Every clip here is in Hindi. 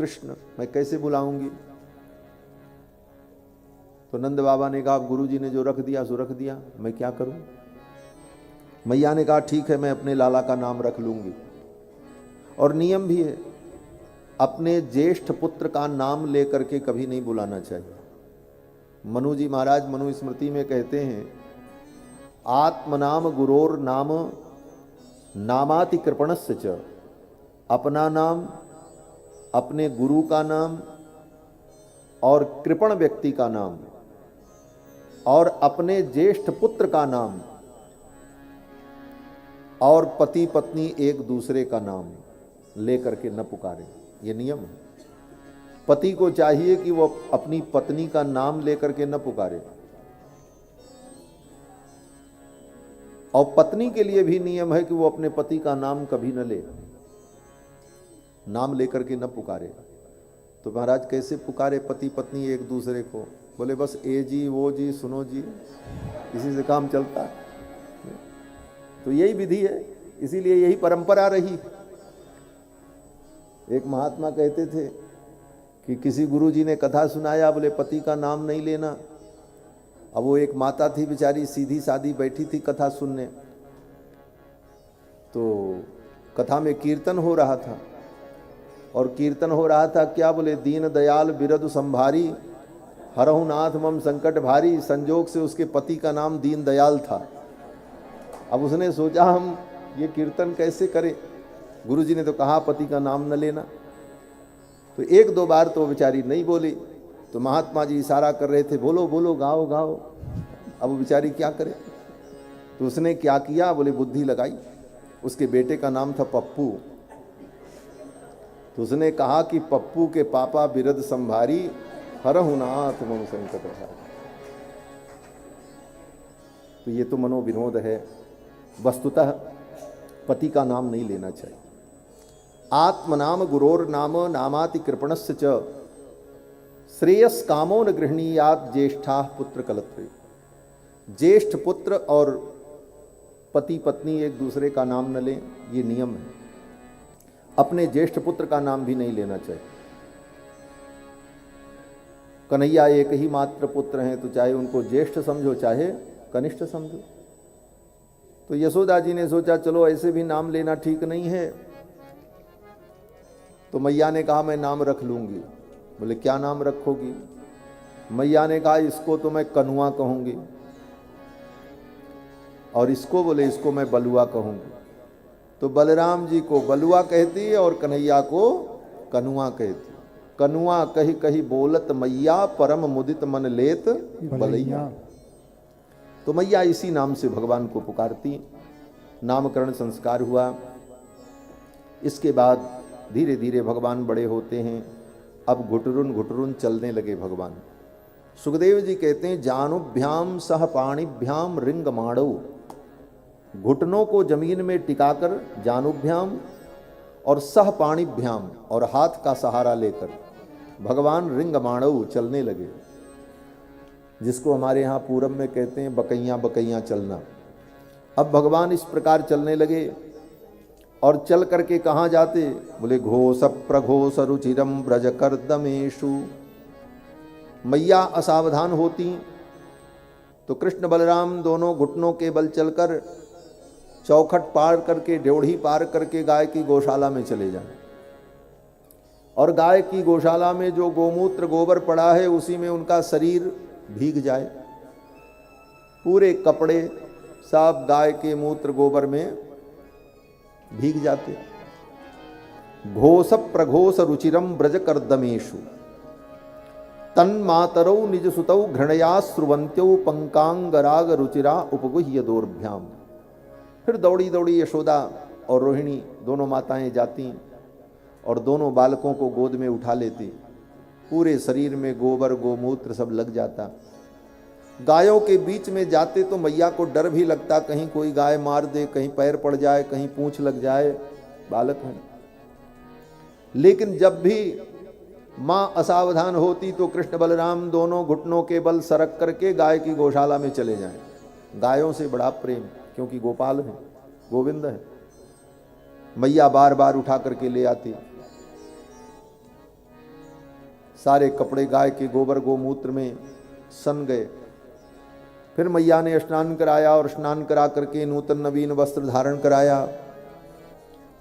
कृष्ण मैं कैसे बुलाऊंगी? तो नंद बाबा ने कहा गुरु जी ने जो रख दिया सो रख दिया, मैं क्या करूं? मैया ने कहा ठीक है, मैं अपने लाला का नाम रख लूंगी। और नियम भी है, अपने ज्येष्ठ पुत्र का नाम लेकर के कभी नहीं बुलाना चाहिए। मनु जी महाराज मनु स्मृति में कहते हैं, आत्मनाम गुरोर नाम नामाति कृपणस्य च। अपना नाम, अपने गुरु का नाम और कृपण व्यक्ति का नाम और अपने ज्येष्ठ पुत्र का नाम और पति पत्नी एक दूसरे का नाम लेकर के न पुकारे, ये नियम है। पति को चाहिए कि वो अपनी पत्नी का नाम लेकर के न पुकारे, और पत्नी के लिए भी नियम है कि वो अपने पति का नाम कभी न ले, नाम लेकर के न पुकारे। तो महाराज कैसे पुकारे पति पत्नी एक दूसरे को? बोले बस ए जी, वो जी, सुनो जी, इसी से काम चलता है। तो यही विधि है, इसीलिए यही परंपरा रही। एक महात्मा कहते थे कि किसी गुरु जी ने कथा सुनाया, बोले पति का नाम नहीं लेना। अब वो एक माता थी बेचारी, सीधी सादी बैठी थी कथा सुनने, तो कथा में कीर्तन हो रहा था, और कीर्तन हो रहा था क्या? बोले दीन दयाल बिरदु संभारी, हरहु नाथ मम संकट भारी। संजोग से उसके पति का नाम दीन दयाल था। अब उसने सोचा हम ये कीर्तन कैसे करें, गुरुजी ने तो कहा पति का नाम न लेना। तो एक दो बार तो बेचारी नहीं बोली, तो महात्मा जी इशारा कर रहे थे, बोलो बोलो, गाओ गाओ। अब वो बेचारी क्या करे? तो उसने क्या किया? बोले बुद्धि लगाई। उसके बेटे का नाम था पप्पू। तो उसने कहा कि पप्पू के पापा बिरद संभारी, हरहु नाथ मम संकट भारी। तो ये तो मनोविनोद है। वस्तुतः पति का नाम नहीं लेना चाहिए। आत्मनाम गुरोर नाम नामाति कृपणस्य च, श्रेयस कामो न गृहणीयात ज्येष्ठा पुत्र कलत्रे। ज्येष्ठ पुत्र और पति पत्नी एक दूसरे का नाम न लें, ये नियम है। अपने ज्येष्ठ पुत्र का नाम भी नहीं लेना चाहिए। कन्हैया एक ही मात्र पुत्र हैं, तो चाहे उनको ज्येष्ठ समझो चाहे कनिष्ठ समझो। तो यशोदा जी ने सोचा चलो ऐसे भी नाम लेना ठीक नहीं है, तो मैया ने कहा मैं नाम रख लूंगी। बोले क्या नाम रखोगी? मैया ने कहा इसको तो मैं कनुआ कहूंगी, और इसको बोले इसको मैं बलुआ कहूंगी। तो बलराम जी को बलुआ कहती है और कन्हैया को कनुआ कहती। कनुआ कही कही बोलत मैया, परम मुदित मन लेत बलैया। तो मैया इसी नाम से भगवान को पुकारती। नामकरण संस्कार हुआ। इसके बाद धीरे धीरे भगवान बड़े होते हैं। अब घुटरुन घुटरुन चलने लगे भगवान। सुखदेव जी कहते हैं जानुभ्याम सह पाणिभ्याम रिंग माणो। घुटनों को जमीन में टिकाकर जानुभ्याम और सह पाणिभ्याम और हाथ का सहारा लेकर भगवान रिंग माणो चलने लगे, जिसको हमारे यहाँ पूरब में कहते हैं बकैया बकैया चलना। अब भगवान इस प्रकार चलने लगे और चल करके कहाँ जाते? बोले घोष प्रघोष रुचिरम ब्रज कर्दमेशु। मैया असावधान होती तो कृष्ण बलराम दोनों घुटनों के बल चलकर चौखट पार करके, ड्योढ़ी पार करके गाय की गौशाला में चले जाएं, और गाय की गौशाला में जो गोमूत्र गोबर पड़ा है उसी में उनका शरीर भीग जाए। पूरे कपड़े सब गाय के मूत्र गोबर में भीग जाते। घोष प्रघोष रुचिरम ब्रज कर्दमेशु, तन्मातरौ निज सुतौ घृणया स्रुवंत्यौ पंकांगराग रुचिरा उपगुह्य दोर्भ्याम। फिर दौड़ी दौड़ी यशोदा और रोहिणी दोनों माताएं जाती और दोनों बालकों को गोद में उठा लेती। पूरे शरीर में गोबर गोमूत्र सब लग जाता। गायों के बीच में जाते तो मैया को डर भी लगता, कहीं कोई गाय मार दे, कहीं पैर पड़ जाए, कहीं पूंछ लग जाए, बालक हैं। लेकिन जब भी मां असावधान होती तो कृष्ण बलराम दोनों घुटनों के बल सरक करके गाय की गौशाला में चले जाएं। गायों से बड़ा प्रेम, क्योंकि गोपाल है, गोविंद है। मैया बार बार उठा करके ले आती। सारे कपड़े गाय के गोबर गोमूत्र में सन गए। फिर मैया ने स्नान कराया और स्नान करा करके नूतन नवीन वस्त्र धारण कराया।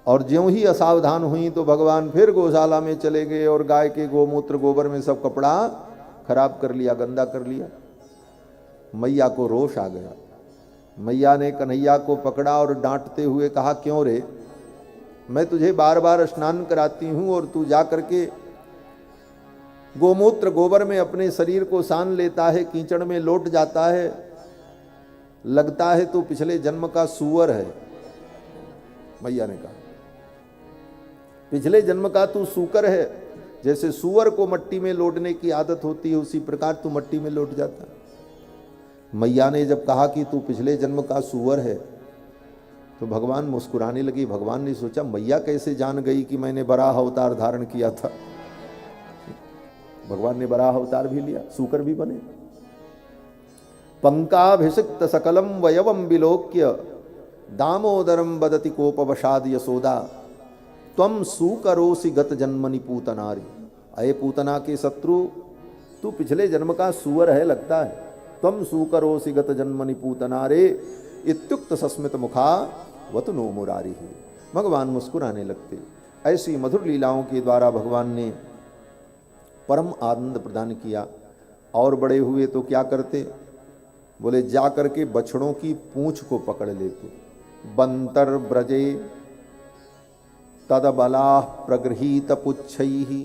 और ज्यों ही असावधान हुई तो भगवान फिर गौशाला में चले गए और गाय के गोमूत्र गोबर में सब कपड़ा खराब कर लिया, गंदा कर लिया। मैया को रोष आ गया। मैया ने कन्हैया को पकड़ा और डांटते हुए कहा, क्यों रे, मैं तुझे बार बार स्नान कराती हूं और तू जा करके गोमूत्र गोबर में अपने शरीर को सान लेता है, कीचड़ में लौट जाता है, लगता है तू पिछले जन्म का सूअर है। मैया ने कहा, पिछले जन्म का तू सूकर है। जैसे सूअर को मट्टी में लौटने की आदत होती है उसी प्रकार तू मट्टी में लौट जाता। मैया ने जब कहा कि तू पिछले जन्म का सूअर है तो भगवान मुस्कुराने लगी। भगवान ने सोचा मैया कैसे जान गई कि मैंने बराह अवतार धारण किया था। भगवान ने बराह अवतार भी लिया, सूकर भी बने। पंकाभिषिक्त सकलम वयवम विलोक्य दामोदरम बदति कोपवशाद यशोदा त्वम सूकरोसि गत जन्मनि पूतनारी। अये पूतना के शत्रु, तू पिछले जन्म का सूअर है लगता है। त्वम सूकरोसि गत जन्मनि पूतनारे इत्युक्त सस्मित मुखा वत नो मुरारी। भगवान मुस्कुराने लगते। ऐसी मधुर लीलाओं के द्वारा भगवान ने परम आनंद प्रदान किया। और बड़े हुए तो क्या करते, बोले जा करके बछड़ों की पूंछ को पकड़ लेते। बंतर ब्रजे तदबला प्रगृहीत पुच्छैहि।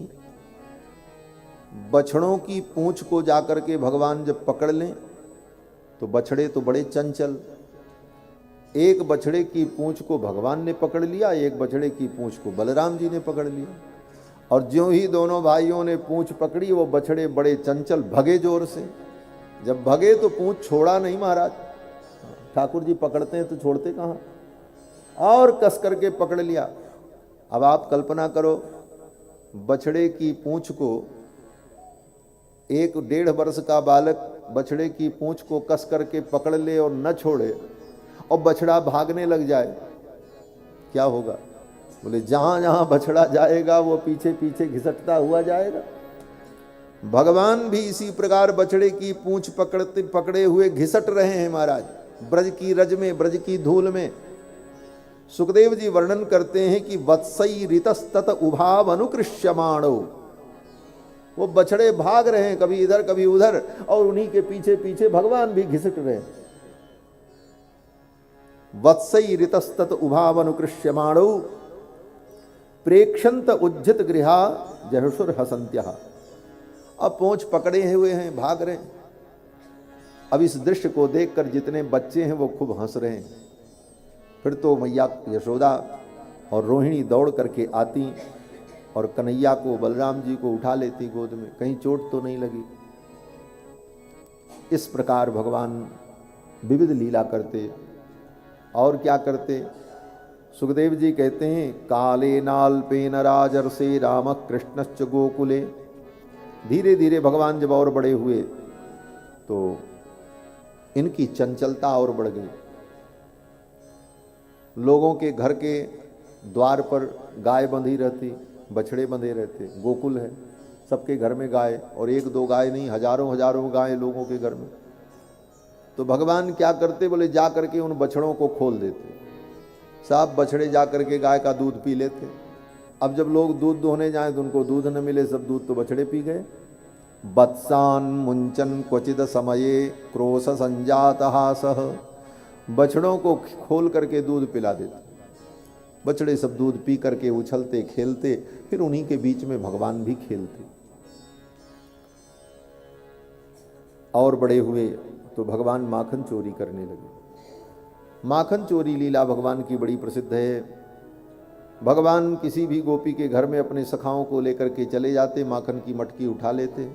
बछड़ों की पूंछ को जाकर के भगवान जब पकड़ लें तो बछड़े तो बड़े चंचल। एक बछड़े की पूंछ को भगवान ने पकड़ लिया, एक बछड़े की पूंछ को बलराम जी ने पकड़ लिया। और ज्यों ही दोनों भाइयों ने पूंछ पकड़ी, वो बछड़े बड़े चंचल भगे जोर से। जब भगे तो पूंछ छोड़ा नहीं महाराज। ठाकुर जी पकड़ते हैं तो छोड़ते कहाँ, और कस करके पकड़ लिया। अब आप कल्पना करो, बछड़े की पूंछ को, एक 1.5 वर्ष का बालक बछड़े की पूंछ को कस करके पकड़ ले और न छोड़े, और बछड़ा भागने लग जाए, क्या होगा? बोले जहां जहां बछड़ा जाएगा वो पीछे पीछे घिसटता हुआ जाएगा। भगवान भी इसी प्रकार बछड़े की पूंछ पकड़े हुए घिसट रहे हैं महाराज, ब्रज की रज में, ब्रज की धूल में। सुखदेव जी वर्णन करते हैं कि वत्सई ऋतस्तत उभाव अनुकृष्यमाणो। वो बछड़े भाग रहे हैं कभी इधर कभी उधर, और उन्हीं के पीछे पीछे भगवान भी घिसट रहे हैं। वत्सई ऋतस्तत उभाव अनुकृष्यमाणो प्रेक्षंत उज्जित गृहा जहसुर हसंत्या। अब पूंछ पकड़े हुए हैं, भाग रहे हैं। अब इस दृश्य को देखकर जितने बच्चे हैं वो खूब हंस रहे हैं। फिर तो मैया यशोदा और रोहिणी दौड़ करके आती और कन्हैया को, बलराम जी को उठा लेती गोद में, कहीं चोट तो नहीं लगी। इस प्रकार भगवान विविध लीला करते। और क्या करते? सुखदेव जी कहते हैं, काले नाल्पेन राजर्षे राम कृष्णश्च गोकुले। धीरे धीरे भगवान जब और बड़े हुए तो इनकी चंचलता और बढ़ गई। लोगों के घर के द्वार पर गाय बंधी रहती, बछड़े बंधे रहते। गोकुल है, सबके घर में गाय, और 1-2 गाय नहीं, हजारों हजारों गाय लोगों के घर में। तो भगवान क्या करते, बोले जा करके उन बछड़ों को खोल देते। सब बछड़े जा करके गाय का दूध पी लेते। अब जब लोग दूध दोहने जाएं तो उनको दूध न मिले, सब दूध तो बछड़े पी गए। बत्सान मुंचन क्वचित समये क्रोश संजात हासः। बछड़ों को खोल करके दूध पिला देते। बछड़े सब दूध पी करके उछलते खेलते, फिर उन्हीं के बीच में भगवान भी खेलते। और बड़े हुए तो भगवान माखन चोरी करने लगे। माखन चोरी लीला भगवान की बड़ी प्रसिद्ध है। भगवान किसी भी गोपी के घर में अपने सखाओं को लेकर के चले जाते, माखन की मटकी उठा लेते,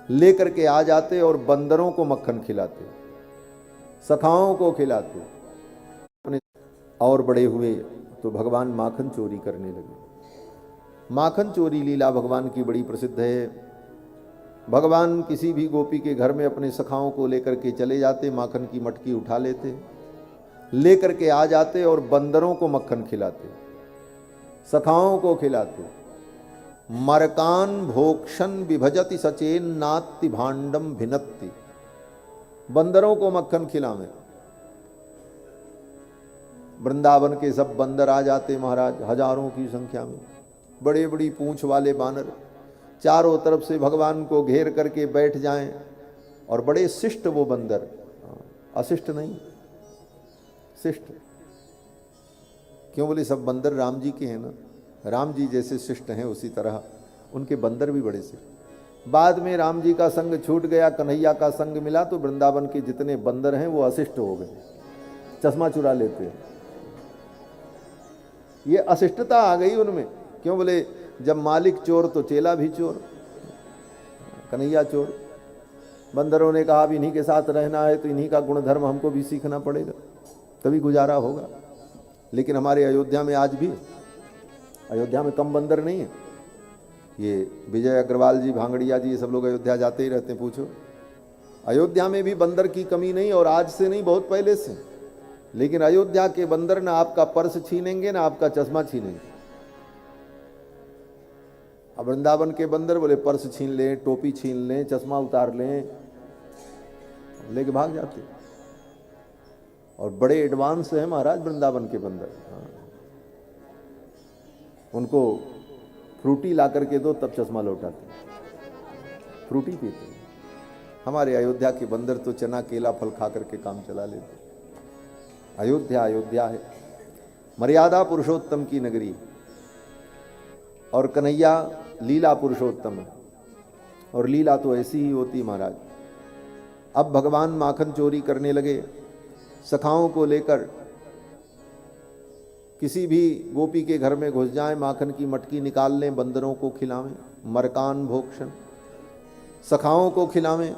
लेकर के आ जाते और बंदरों को मक्खन खिलाते, सखाओं को खिलाते अपने। और बड़े हुए तो भगवान माखन चोरी करने लगे। माखन चोरी लीला भगवान की बड़ी प्रसिद्ध है। भगवान किसी भी गोपी के घर में अपने सखाओं को लेकर के चले जाते, माखन की मटकी उठा लेते, लेकर के आ जाते और बंदरों को मक्खन खिलाते, सखाओं को खिलाते। मरकान भोक्षण विभजति सचेन नात्ति भांडम भिनत्ति। बंदरों को मक्खन खिलावे। वृंदावन के सब बंदर आ जाते महाराज, हजारों की संख्या में, बड़े बड़ी पूंछ वाले बानर चारों तरफ से भगवान को घेर करके बैठ जाएं, और बड़े शिष्ट वो बंदर, अशिष्ट नहीं, शिष्ट। क्यों बोले? सब बंदर राम जी के हैं ना, राम जी जैसे शिष्ट हैं उसी तरह उनके बंदर भी बड़े शिष्ट। बाद में राम जी का संग छूट गया, कन्हैया का संग मिला, तो वृंदावन के जितने बंदर हैं वो अशिष्ट हो गए, चश्मा चुरा लेते हैं। ये अशिष्टता आ गई उनमें। क्यों बोले? जब मालिक चोर तो चेला भी चोर, कन्हैया चोर। बंदरों ने कहा अब इन्हीं के साथ रहना है तो इन्हीं का गुण धर्म हमको भी सीखना पड़ेगा, तभी गुजारा होगा। लेकिन हमारे अयोध्या में आज भी, अयोध्या में कम बंदर नहीं है। ये विजय अग्रवाल जी, भांगड़िया जी, ये सब लोग अयोध्या जाते ही रहते हैं, पूछो। अयोध्या में भी बंदर की कमी नहीं, और आज से नहीं, बहुत पहले से। लेकिन अयोध्या के बंदर ना आपका पर्स छीनेंगे ना आपका चश्मा छीनेंगे। अब वृंदावन के बंदर बोले पर्स छीन लें, टोपी छीन लें, चश्मा उतार लें, लेके भाग जाते। और बड़े एडवांस है महाराज वृंदावन के बंदर। उनको फ्रूटी ला करके दो तब चश्मा लौटाते, फ्रूटी पीते। हमारे अयोध्या के बंदर तो चना केला फल खा करके काम चला लेते। अयोध्या अयोध्या है, मर्यादा पुरुषोत्तम की नगरी, और कन्हैया लीला पुरुषोत्तम है। और लीला तो ऐसी ही होती महाराज। अब भगवान माखन चोरी करने लगे, सखाओं को लेकर किसी भी गोपी के घर में घुस जाएं, माखन की मटकी निकाल लें, बंदरों को खिलावें। मरकान भोक्षण, सखाओं को खिलावें,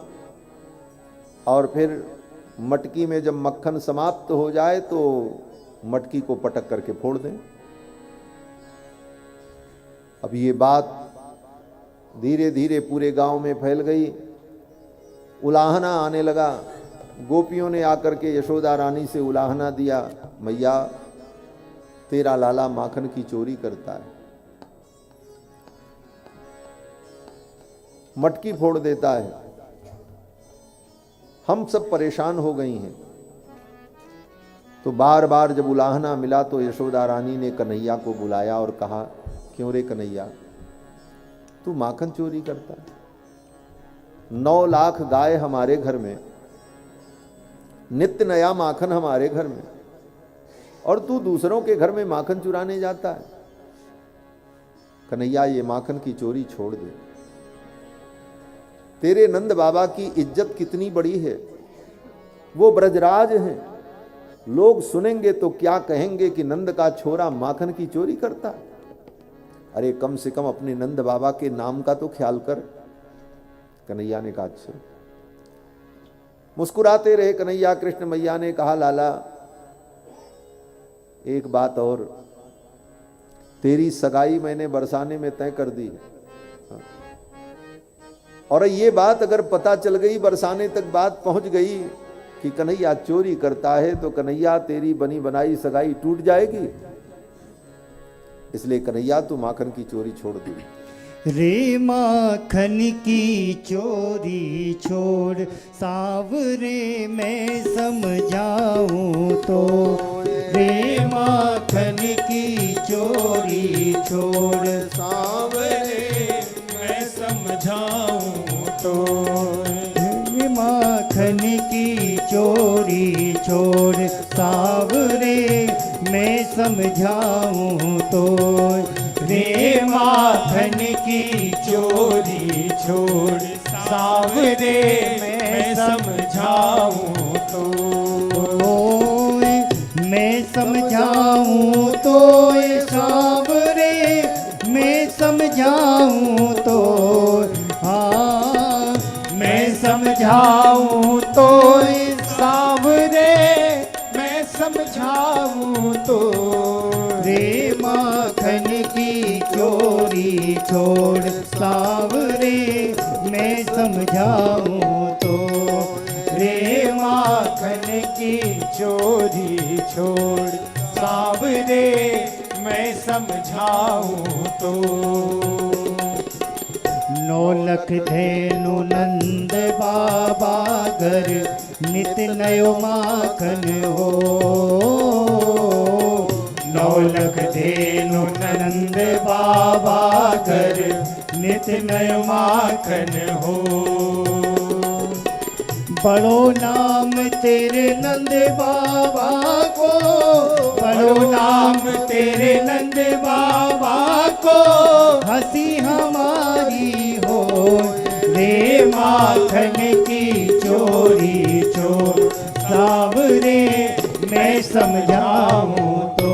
और फिर मटकी में जब मक्खन समाप्त हो जाए तो मटकी को पटक करके फोड़ दें। अब ये बात धीरे धीरे पूरे गांव में फैल गई, उलाहना आने लगा। गोपियों ने आकर के यशोदा रानी से उलाहना दिया, मैया तेरा लाला माखन की चोरी करता है, मटकी फोड़ देता है। हम सब परेशान हो गई हैं। तो बार बार जब उलाहना मिला तो यशोदा रानी ने कन्हैया को बुलाया और कहा, क्यों रे कन्हैया, तू माखन चोरी करता है? 9 लाख गाय हमारे घर में, नित्य नया माखन हमारे घर में, और तू दूसरों के घर में माखन चुराने जाता है। कन्हैया ये माखन की चोरी छोड़ दे। तेरे नंद बाबा की इज्जत कितनी बड़ी है, वो ब्रजराज हैं। लोग सुनेंगे तो क्या कहेंगे कि नंद का छोरा माखन की चोरी करता है। अरे कम से कम अपने नंद बाबा के नाम का तो ख्याल कर। कन्हैया ने कहा अच्छा। मुस्कुराते रहे कन्हैया। कृष्ण मैया ने कहा, लाला एक बात और, तेरी सगाई मैंने बरसाने में तय कर दी, और ये बात अगर पता चल गई, बरसाने तक बात पहुंच गई कि कन्हैया चोरी करता है, तो कन्हैया तेरी बनी बनाई सगाई टूट जाएगी। इसलिए कन्हैया तू माखन की चोरी छोड़ दी। रे माखन की चोरी छोड़, सावरे मैं समझाऊं तो। रे माखन की चोरी छोड़, सावरे मैं समझाऊं तो। रे माखन की चोरी छोड़, सावरे मैं समझाऊं तो। रे माखन की चोरी छोड़, सावरे मैं समझाऊं तो। मैं समझाऊं तो सावरे मैं समझाऊं तो। हाँ मैं समझाऊं तो सावरे मैं समझाऊं तो। रे माखन की चोरी छोड़, सावरे मैं समझाऊं तो। रे माखन की चोरी छोड़, सावरे मैं समझाऊं तो। लख धेनु नंद बाबा घर नित नयो माखन हो। 9 लख धेनु नंद बाबा घर नित नयो माखन हो। बड़ो नाम तेरे नंद बाबा को, बड़ो नाम तेरे नंद बाबा को, हंसी हमारी हो रे माखन की चोरी चोर सावरे मैं समझाऊं तो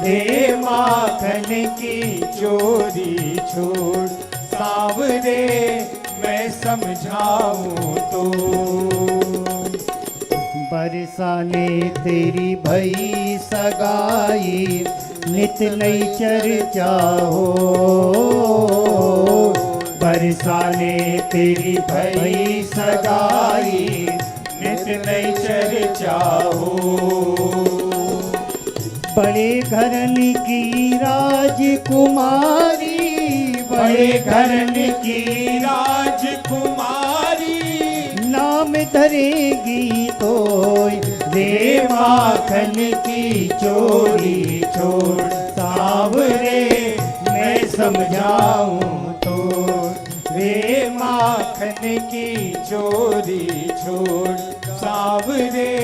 रे माखन की चोरी छोड़ सावरे मैं समझाऊं तो। बरसाने तेरी भई सगाई नित नई चर्चा हो। बरसाने तेरी भई सगाई नित नई चर्चा हो। बड़े घरन की राजकुमारी, बड़े घरन की राजकुमारी, नाम धरेगी तो रे माखन की चोरी छोड़ सावरे मैं समझाऊं तो रे माखन की चोरी छोड़ सावरे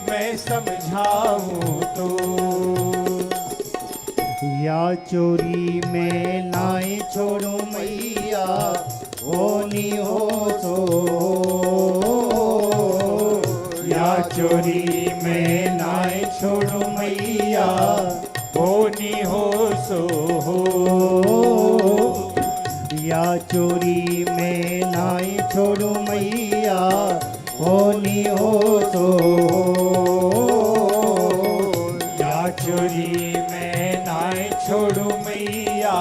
मैं समझाऊं तो। या चोरी में नाई छोड़ू मैया होनी हो तो। या चोरी में नाई छोड़ू मैया होनी हो सो हो। या चोरी में नाई छोड़ू मैया होनी हो तो। या चोरी में नाई छोड़ू मैया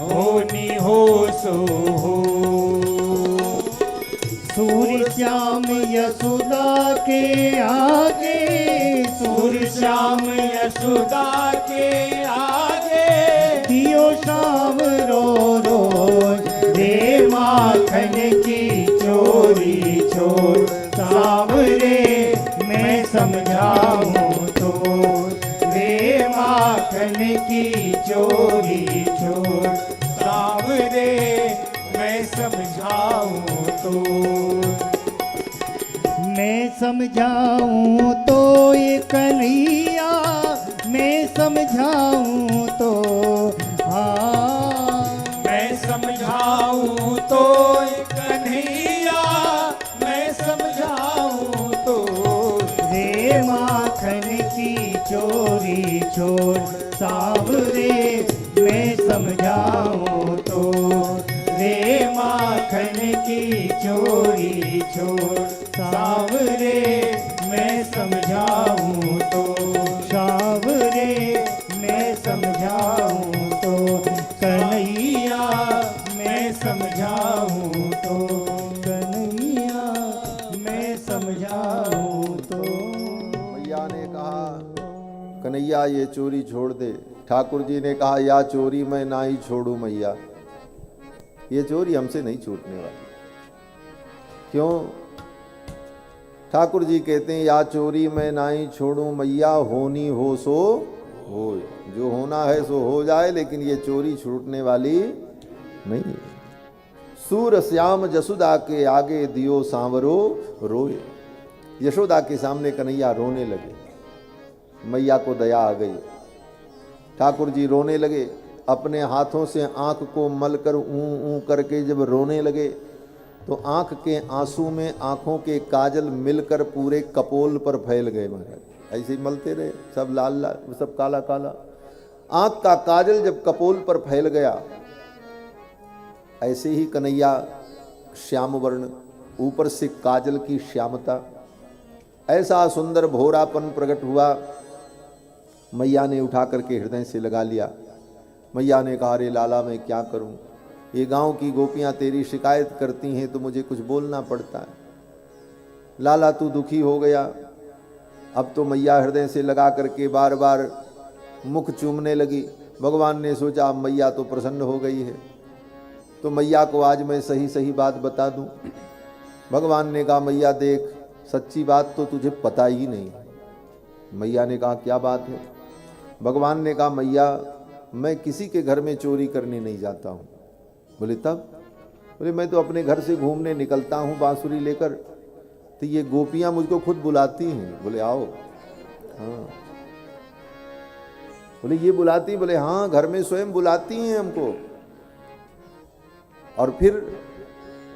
होनी हो सो हो। सूर्य श्याम यशोदा के आगे, सूर्य श्याम यशोदा के आगे, दियो शाम रो रो रे माखन की चोरी छोड़ सावरे मैं समझाऊं तो रे माखन की चोरी छोड़ सावरे मैं समझाऊं तो। मैं समझाऊं तो ये कन्हैया, मैं समझाऊं तो हाँ। मैं समझाऊं तो ये कन्हैया, मैं समझाऊं तो रे माखन की चोरी छोड़ सावरे मैं समझाऊं तो रे माखन की चोरी छोड़ सावरे मैं समझाऊं तो। सावरे मैं समझाऊं तो कन्हैया मैं समझाऊं तो। कन्हैया मैं समझाऊं तो। मैया ने कहा कन्हैया ये चोरी छोड़ दे। ठाकुर जी ने कहा या चोरी मैं ना ही छोड़ू मैया, ये चोरी हमसे नहीं छूटने वाली। क्यों? ठाकुर जी कहते हैं या चोरी मैं ना ही छोड़ू मैया, होनी हो सो हो। जो होना है सो हो जाए, लेकिन ये चोरी छूटने वाली नहीं है। सूर श्याम जसोदा के आगे दियो सांवरो रोए। यशोदा के सामने कन्हैया रोने लगे। मैया को दया आ गई। ठाकुर जी रोने लगे। अपने हाथों से आंख को मलकर ऊं ऊं करके जब रोने लगे तो आंख के आंसू में आंखों के काजल मिलकर पूरे कपोल पर फैल गए। महाराज ऐसे ही मलते रहे, सब लाल लाल, सब काला काला। आंख का काजल जब कपोल पर फैल गया, ऐसे ही कन्हैया श्याम वर्ण, ऊपर से काजल की श्यामता, ऐसा सुंदर भोरापन प्रकट हुआ। मैया ने उठा करके हृदय से लगा लिया। मैया ने कहा, अरे लाला मैं क्या करूं, ये गांव की गोपियां तेरी शिकायत करती हैं तो मुझे कुछ बोलना पड़ता है। लाला तू दुखी हो गया। अब तो मैया हृदय से लगा करके बार बार मुख चूमने लगी। भगवान ने सोचा अब मैया तो प्रसन्न हो गई है, तो मैया को आज मैं सही सही बात बता दूं। भगवान ने कहा मैया देख, सच्ची बात तो तुझे पता ही नहीं। मैया ने कहा क्या बात है? भगवान ने कहा मैया मैं किसी के घर में चोरी करने नहीं जाता हूँ। बोले तब? बोले मैं तो अपने घर से घूमने निकलता हूँ बांसुरी लेकर, तो ये गोपियाँ मुझको खुद बुलाती हैं, बोले आओ। हाँ। बोले ये बुलाती? बोले हाँ, घर में स्वयं बुलाती हैं हमको। और फिर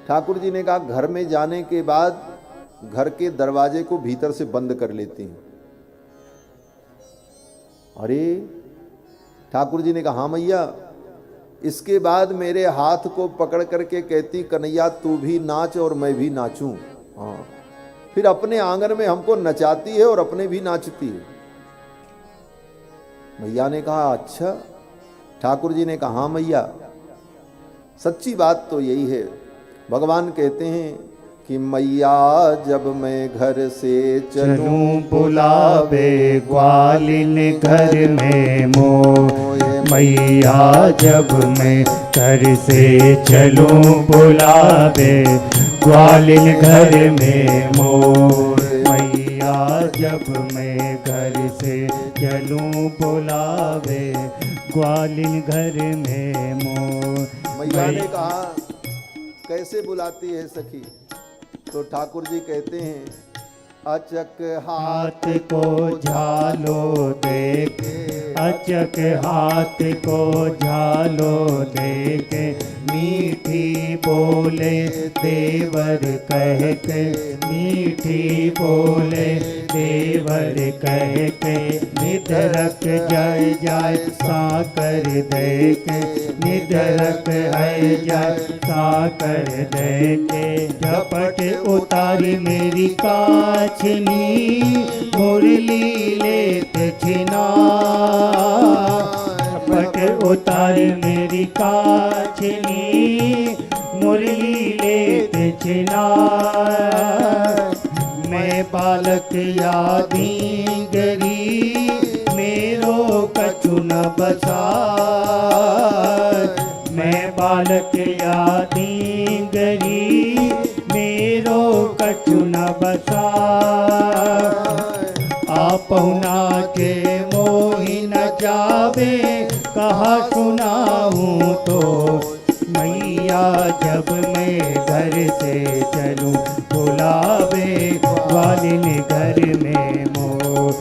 ठाकुर जी ने कहा घर में जाने के बाद घर के दरवाजे को भीतर से बंद कर लेती हैं। अरे ठाकुर जी ने कहा हाँ मैया। इसके बाद मेरे हाथ को पकड़ करके कहती कन्हैया तू भी नाच और मैं भी नाचूं। हाँ, फिर अपने आंगन में हमको नचाती है और अपने भी नाचती है। मैया ने कहा अच्छा। ठाकुर जी ने कहा हाँ मैया, सच्ची बात तो यही है। भगवान कहते हैं कि मैया जब मैं घर से चलूं बुलावे ग्वालिन घर में मोए। मैया जब मैं घर से चलूं बुलावे ग्वालिन घर में मोए। मैया जब मैं घर से चलूं बुलावे ग्वालिन घर में मोए। मैया ने कहा कैसे बुलाती है सखी? तो ठाकुर जी कहते हैं अचक हाथ को झालो देखे, अचक हाथ को झालो देखे, मीठी बोले देवर कह के, मीठी बोले देवर कह के, निधरक जय जय साकर देके, निधरक है जय साकर देके। झपट उतारी मेरी काछनी, मुरली लेत छिना। झपट उतारी मेरी काछनी, मुरली लेत छिना। मैं बालक यादी गरी, मेरो कछु न बसा। मैं बालक यादी गरी, मेरो कछु न बसा। आपहुना के मोहि न जावे, कहा सुनाऊं तो। मैया जब मैं घर से चलूं बुलावे ग्वालिन घर में मोर।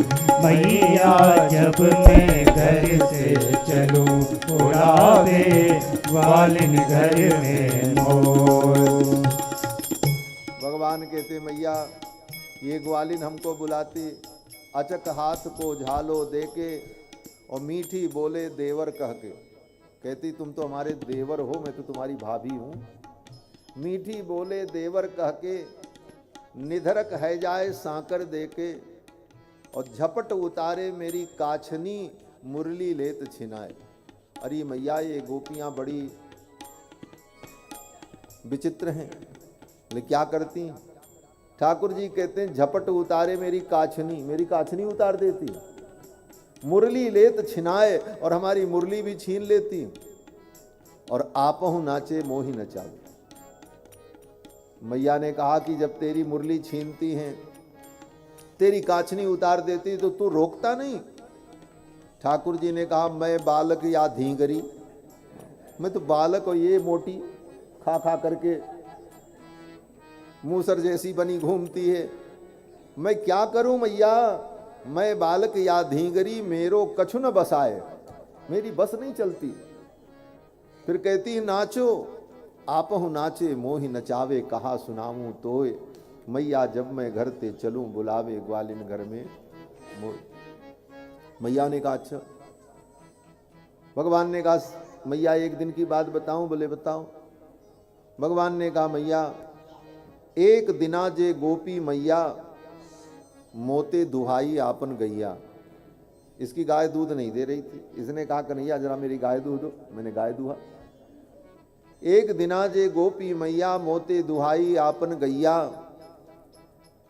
मैया जब मैं घर से चलूं बुलावे ग्वालिन घर में मोर। भगवान कहते मैया ये ग्वालिन हमको बुलाती, अचक हाथ को झालो देके और मीठी बोले देवर कह के। कहती तुम तो हमारे देवर हो, मैं तो तुम्हारी भाभी हूँ। मीठी बोले देवर कह के, निधरक है जाए सांकर देके, और झपट उतारे मेरी काछनी, मुरली लेत छिनाए। अरे मैया ये गोपियाँ बड़ी विचित्र हैं, लेकिन क्या करती? ठाकुर जी कहते हैं झपट उतारे मेरी काछनी उतार देती, मुरली लेत छिनाए, और हमारी मुरली भी छीन लेती। और आपहु नाचे मोहि नचावे। मैया ने कहा कि जब तेरी मुरली छीनती हैं, तेरी काछनी उतार देती, तो तू रोकता नहीं? ठाकुर जी ने कहा मैं बालक या धींगरी, मैं तो बालक और ये मोटी खा खा करके मूसर जैसी बनी घूमती है, मैं क्या करूं मैया? मैं बालक या धींगरी, मेरो कछु न बसाए, मेरी बस नहीं चलती। फिर कहती नाचो, आपहु नाचे मोहि नचावे, कहा सुनाऊं तोय। मैया जब मैं घर ते चलूं बुलावे ग्वालिन घर में मोय। मैया ने कहा अच्छा। भगवान ने कहा मैया एक दिन की बात बताऊं? बोले बताओ। भगवान ने कहा मैया एक दिना जे गोपी मैया मोते दुहाई आपन गैया। इसकी गाय दूध नहीं दे रही थी, इसने कहा कन्हैया जरा मेरी गाय दूध दो, मैंने गाय दुहा। एक दिना जे गोपी मैया मोते दुहाई आपन गैया,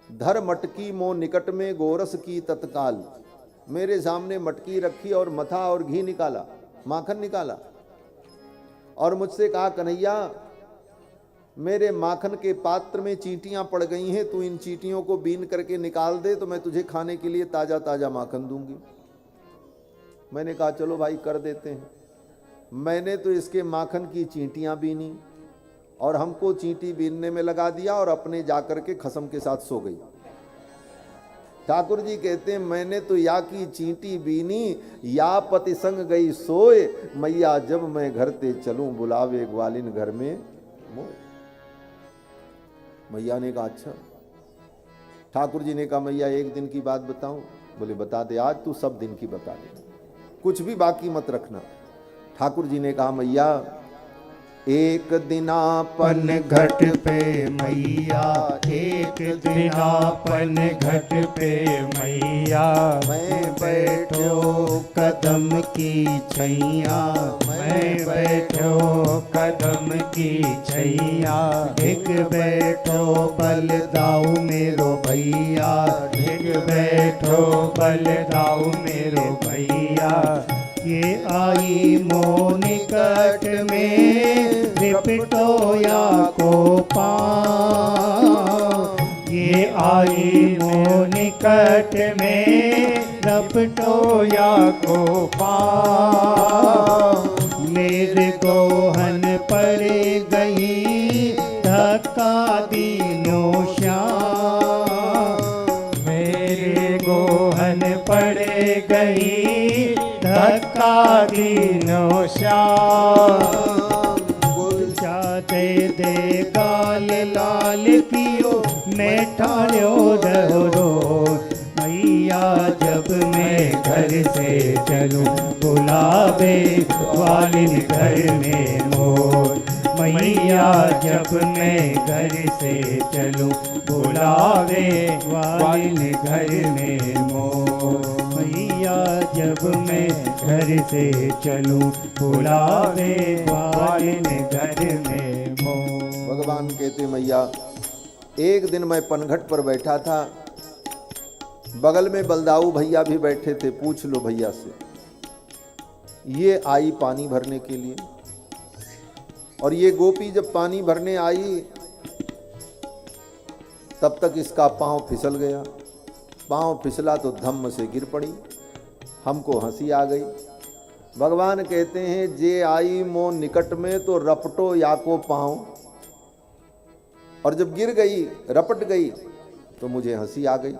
धर मटकी मो निकट में गोरस की तत्काल। मेरे सामने मटकी रखी और मथा और घी निकाला, माखन निकाला, और मुझसे कहा, कन्हैया मेरे माखन के पात्र में चींटियां पड़ गई हैं, तू इन चींटियों को बीन करके निकाल दे तो मैं तुझे खाने के लिए ताजा ताजा माखन दूंगी। मैंने कहा चलो भाई कर देते हैं। मैंने तो इसके माखन की चींटियां बीनी और हमको चींटी बीनने में लगा दिया और अपने जाकर के खसम के साथ सो गई। ठाकुर जी कहते हैं, मैंने तो या की चींटी बीनी या पति संग गई सोए, मैया जब मैं घर ते चलूं बुलावे ग्वालिन घर में मोए। मैया ने कहा अच्छा। ठाकुर जी ने कहा, मैया एक दिन की बात बताऊं? बोले बता दे, आज तू सब दिन की बता दे, कुछ भी बाकी मत रखना। ठाकुर जी ने कहा, मैया एक दिनापन घट पे मैया, एक दिनापन घट पे मैया, मैं बैठो कदम की छैया, मैं बैठो कदम की छैया, एक बैठो बल दाऊ मेरो भैया, एक बैठो बल दाऊ मेरो भैया, ये आई मोह निकट में लिपटोया को पाँव, ये आई मोह निकट में लिपटोया को पाँव, मेरे गोहन पड़ गई धक्का दीनो श्याम, मेरे गोहन पड़ गई धक्का दीनो श्याम, गुलचा दे दे गाल लाल पियो मैं ठाण्यो रहो, मैया जब मैं घर से चलूं बुलावे ग्वालिन घर में मोर, मैया जब मैं घर से चलूं बुलावे ग्वालिन घर में मोर, मैया जब मैं घर से चलूं बुलावे ग्वालिन घर में मोर। भगवान कहते, मैया एक दिन मैं पनघट पर बैठा था, बगल में बलदाऊ भैया भी बैठे थे, पूछ लो भैया से। ये आई पानी भरने के लिए और ये गोपी जब पानी भरने आई तब तक इसका पांव फिसल गया। पांव फिसला तो धम्म से गिर पड़ी, हमको हंसी आ गई। भगवान कहते हैं, जे आई मो निकट में तो रपटो या को पांव, और जब गिर गई रपट गई तो मुझे हंसी आ गई।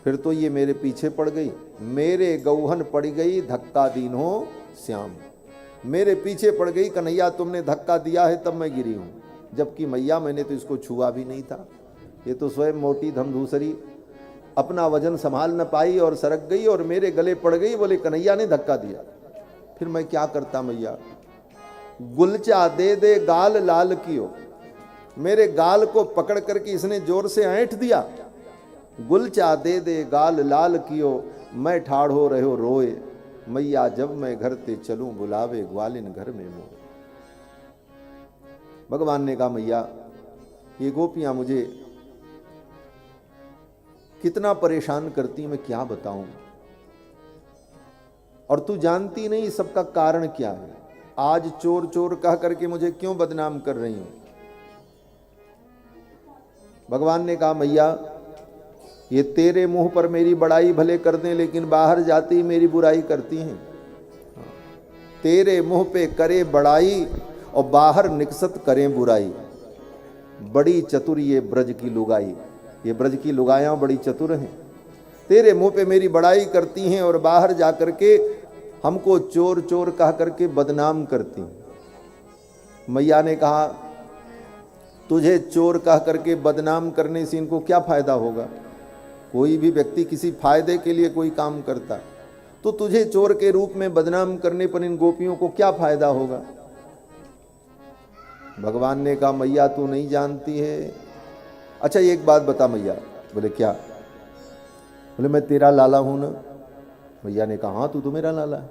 फिर तो ये मेरे पीछे पड़ गई, मेरे गौहन पड़ गई धक्का दीनो श्याम, मेरे पीछे पड़ गई, कन्हैया तुमने धक्का दिया है तब मैं गिरी हूँ, जबकि मैया मैंने तो इसको छुआ भी नहीं था। ये तो स्वयं मोटी धमधूसरी अपना वजन संभाल न पाई और सरक गई और मेरे गले पड़ गई, बोले कन्हैया ने धक्का दिया। फिर मैं क्या करता मैया? गुलचा दे दे गाल लाल कियो, मेरे गाल को पकड़ करके इसने जोर से ऐंठ दिया। गुलचा दे दे गाल लाल कियो, मैं ठाड़ हो रहे हो रोए, मैया जब मैं घर ते चलूं बुलावे ग्वालिन घर में मोए। भगवान ने कहा, मैया ये गोपियां मुझे कितना परेशान करती, मैं क्या बताऊं, और तू जानती नहीं सबका कारण क्या है। आज चोर चोर कह करके मुझे क्यों बदनाम कर रही हूं? भगवान ने कहा, मैया ये तेरे मुंह पर मेरी बड़ाई भले कर दें, लेकिन बाहर जाती मेरी बुराई करती हैं। तेरे मुंह पे करे बड़ाई और बाहर निकसत करें बुराई, बड़ी चतुर ये ब्रज की लुगाई, ये ब्रज की लुगायां बड़ी चतुर हैं। तेरे मुंह पे मेरी बड़ाई करती हैं और बाहर जा करके हमको चोर चोर कह करके बदनाम करती हैं। मैया ने कहा, तुझे चोर कह करके बदनाम करने से इनको क्या फायदा होगा? कोई भी व्यक्ति किसी फायदे के लिए कोई काम करता, तो तुझे चोर के रूप में बदनाम करने पर इन गोपियों को क्या फायदा होगा? भगवान ने कहा, मैया तू नहीं जानती है। अच्छा एक बात बता मैया। बोले क्या? बोले मैं तेरा लाला हूं ना। मैया ने कहा, हाँ तू तो मेरा लाला है।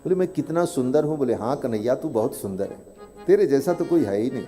बोले मैं कितना सुंदर हूं? बोले हाँ कन्हैया तू बहुत सुंदर है, तेरे जैसा तो कोई है ही नहीं।